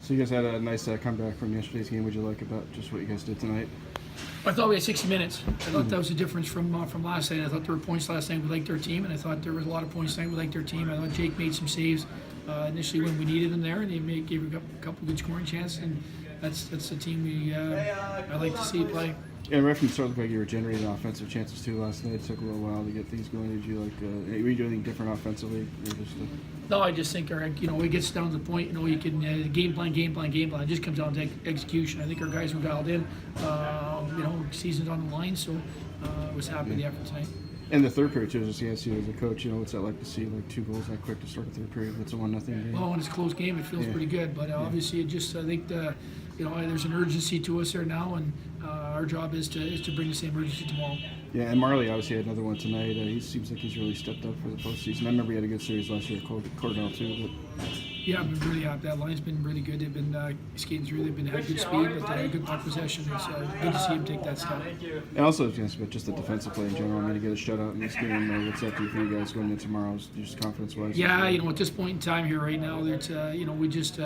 So you guys had a nice comeback from yesterday's game. What did you like about just what you guys did tonight? I thought we had 60 minutes. I thought that was a difference from last night. I thought there were points last night. We liked our team, and I thought there was a lot of points tonight. We liked our team. I thought Jake made some saves initially when we needed them there, and he gave a couple good scoring chances. And that's the team I like to see play. Yeah, reference sort of looked like you were generating offensive chances too last night. It took a little while to get things going. Did you were you doing anything different offensively? Or just, No, I just think it gets down to the point. You can game plan. It just comes down to execution. I think our guys were dialed in. Season's on the line, so I was happy with the effort tonight. And the third period too, just as a coach, what's that like to see like 2 goals that quick to start the third period? It's a 1-0 game. Well, when it's a close game, it feels pretty good. But obviously, I think there's an urgency to us there now, and our job is to bring the same urgency tomorrow. Yeah, and Marley obviously had another one tonight. He seems like he's really stepped up for the postseason. I remember he had a good series last year at Cordell too. But yeah, I've been really happy. That line's been really good. They've been skating through. They've had good speed, but they had good puck possession. It's good to see him take that step. And also, just the defensive play in general. I mean, to get a shutout in this game, what's that do for you guys going into tomorrow? Just confidence-wise? Yeah, at this point in time here right now, we just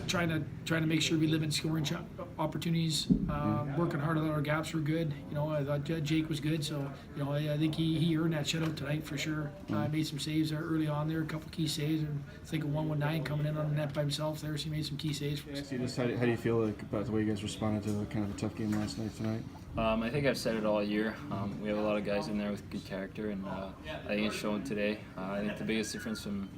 trying to make sure we limit scoring opportunities. Working hard on our gaps were good. I thought Jake was good, so I think he earned that shutout tonight for sure. Made some saves there early on there, a couple key saves, and I think a 1-1-9 coming in on the net by himself there, so he made some key saves for us. How do you feel about the way you guys responded to kind of a tough game last night tonight? I think I've said it all year. We have a lot of guys in there with good character, and I think it's shown today. I think the biggest difference from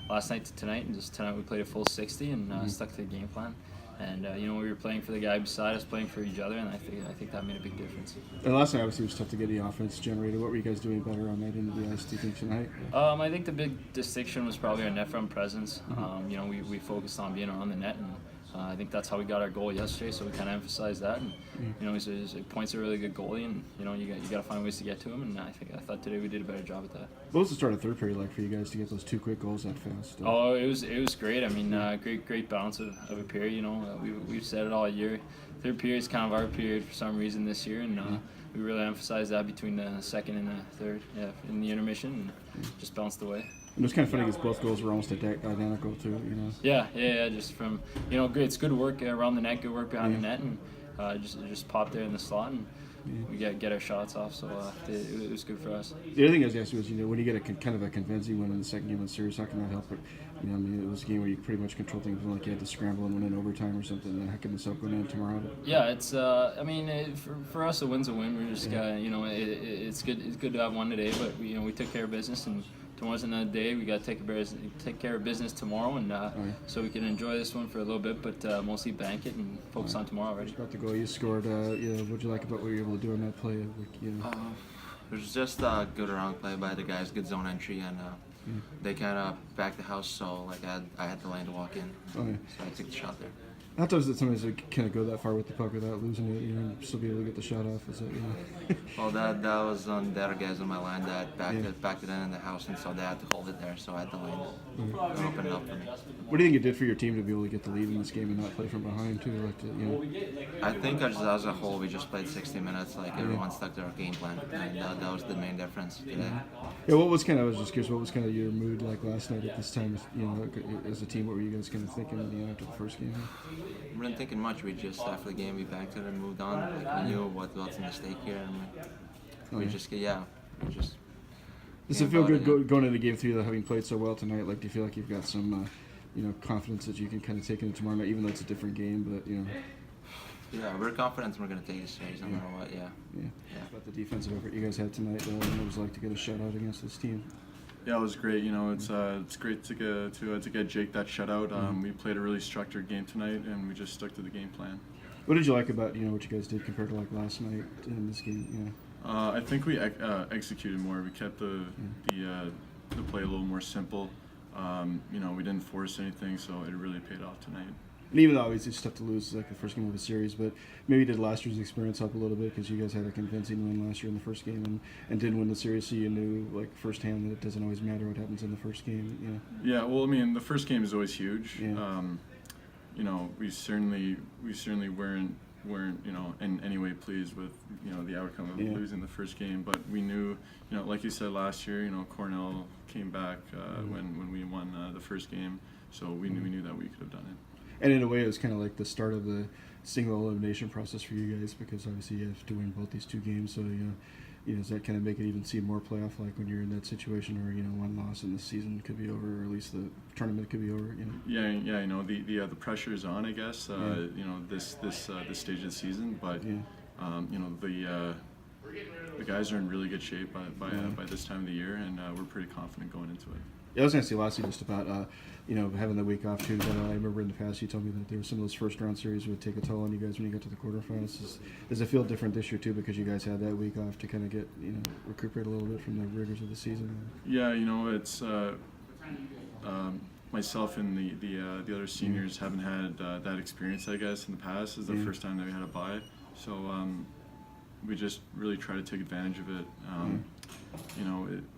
last night to tonight, and just tonight we played a full 60 and stuck to the game plan. And we were playing for the guy beside us, playing for each other, and I think that made a big difference. And last night obviously it was tough to get the offense generated. What were you guys doing better on that end of the ice, do you think, tonight? I think the big distinction was probably our net front presence. We focused on being around the net, and I think that's how we got our goal yesterday. So we kind of emphasized that. And he's Point's a really good goalie, and you got to find ways to get to him. And I thought today we did a better job at that. What was the start of third period like for you guys to get those 2 quick goals that fast? Oh, it was great. I mean, great balance of a period. We've said it all year. Third period is kind of our period for some reason this year, and we really emphasized that between the second and the third, in the intermission, and just bounced away. It was kind of funny because both goals were almost identical too, Yeah. Just from great. It's good work around the net, good work behind the net, and just popped there in the slot, and we get our shots off. So it was good for us. The other thing I was asking was, when you get a kind of a convincing win in the second game of the series, how can that help? But it was a game where you pretty much controlled things, like you had to scramble and win in overtime or something. How can this help going in tomorrow? Yeah, it's for us a win's a win. We're just it's good to have one today, but we took care of business, and tomorrow's another day. We got to take care of business tomorrow, and so we can enjoy this one for a little bit, but mostly bank it and focus on tomorrow already. About the goal you scored, what'd you like about what you were able to do on that play? It was just a good around play by the guys, good zone entry, and they kind of backed the house, so I had the lane to walk in, so I took the shot there. How tough is it sometimes to kind of go that far with the puck without losing it, and still be able to get the shot off? Is it, Well, that was on the other guys on my line that backed it in the house, and so they had to hold it there, so I had the lane to open it up for me. What do you think it did for your team to be able to get the lead in this game and not play from behind too? I think as a whole, we just played 60 minutes. Everyone stuck to our game plan, and that was the main difference today. Yeah, I was just curious, what was kind of your mood like last night at this time? As a team, what were you guys kind of thinking after the first game? We weren't thinking much. We just, after the game, we backed it and moved on. We knew what's a mistake here, and we just. Does it feel good going into game 3, having played so well tonight? Do you feel like you've got some, confidence that you can kind of take into tomorrow night, even though it's a different game? But Yeah, we're confident we're going to take this series no matter what. Yeah. About the defensive effort you guys had tonight, what it was like to get a shutout against this team. Yeah, it was great. It's great to get Jake that shutout. We played a really structured game tonight, and we just stuck to the game plan. What did you like about what you guys did compared to last night in this game? I think we executed more. We kept the play a little more simple. We didn't force anything, so it really paid off tonight. And even though obviously it's tough to lose the first game of a series, but maybe did last year's experience help a little bit because you guys had a convincing win last year in the first game and did win the series, so you knew firsthand that it doesn't always matter what happens in the first game. Yeah, well, the first game is always huge. Yeah. We certainly weren't in any way pleased with the outcome of losing the first game, but we knew like you said last year, Cornell came back when we won the first game, so we knew that we could have done it. And in a way, it was kind of like the start of the single elimination process for you guys, because obviously you have to win both these 2 games. So does that kind of make it even seem more playoff like when you're in that situation, where one loss and the season could be over, or at least the tournament could be over? Yeah. The pressure is on, I guess. This stage of the season, but the guys are in really good shape by this time of the year, and we're pretty confident going into it. Yeah, I was going to say lastly just about having the week off too. But I remember in the past you told me that there were some of those first round series would take a toll on you guys when you got to the quarterfinals. Does it feel different this year too, because you guys had that week off to kind of get recuperate a little bit from the rigors of the season? Yeah, it's myself and the other seniors haven't had that experience, I guess, in the past. This is the first time that we had a bye, so we just really try to take advantage of it.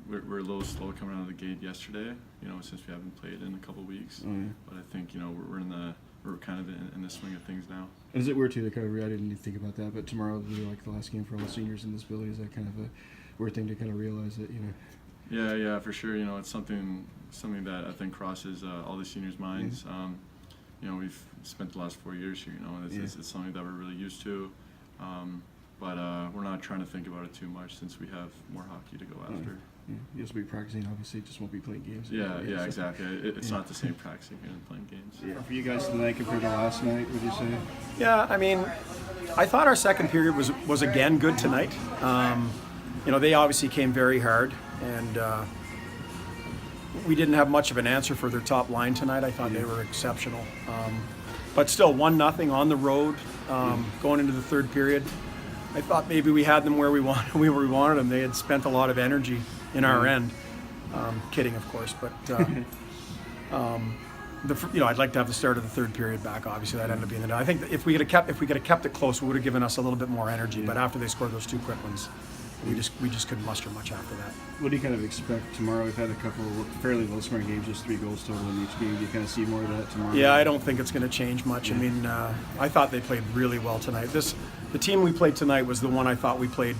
We're a little slow coming out of the gate yesterday, since we haven't played in a couple of weeks. But I think we're kind of in the swing of things now. And is it weird too? I didn't even think about that, but tomorrow will be like the last game for all the seniors in this building. Is that kind of a weird thing to kind of realize that Yeah, for sure. It's something that I think crosses all the seniors' minds. We've spent the last 4 years here. It's something that we're really used to. But we're not trying to think about it too much, since we have more hockey to go after. You'll just be practicing, obviously, just won't be playing games. Yeah, exactly. It's not the same practicing and playing games. Yeah. For you guys tonight compared to last night, would you say? Yeah, I thought our second period was again good tonight. They obviously came very hard, and we didn't have much of an answer for their top line tonight. I thought they were exceptional. But still, 1-0 on the road, going into the third period. I thought maybe we had them where we wanted them. They had spent a lot of energy in our end. Kidding, of course, but I'd like to have the start of the third period back. Obviously, that ended up being the. I think that if we could have kept it close, it would have given us a little bit more energy. But after they scored those 2 quick ones, we just couldn't muster much after that. What do you kind of expect tomorrow? We've had a couple of fairly low-scoring games, just 3 goals total in each game. Do you kind of see more of that tomorrow? Yeah, I don't think it's going to change much. Yeah. I thought they played really well tonight. The team we played tonight was the one I thought we played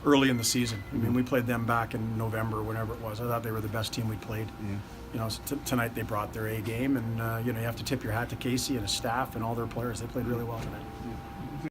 early in the season. We played them back in November, whenever it was. I thought they were the best team we played. Yeah. Tonight they brought their A game, and you have to tip your hat to Casey and his staff and all their players. They played really well tonight.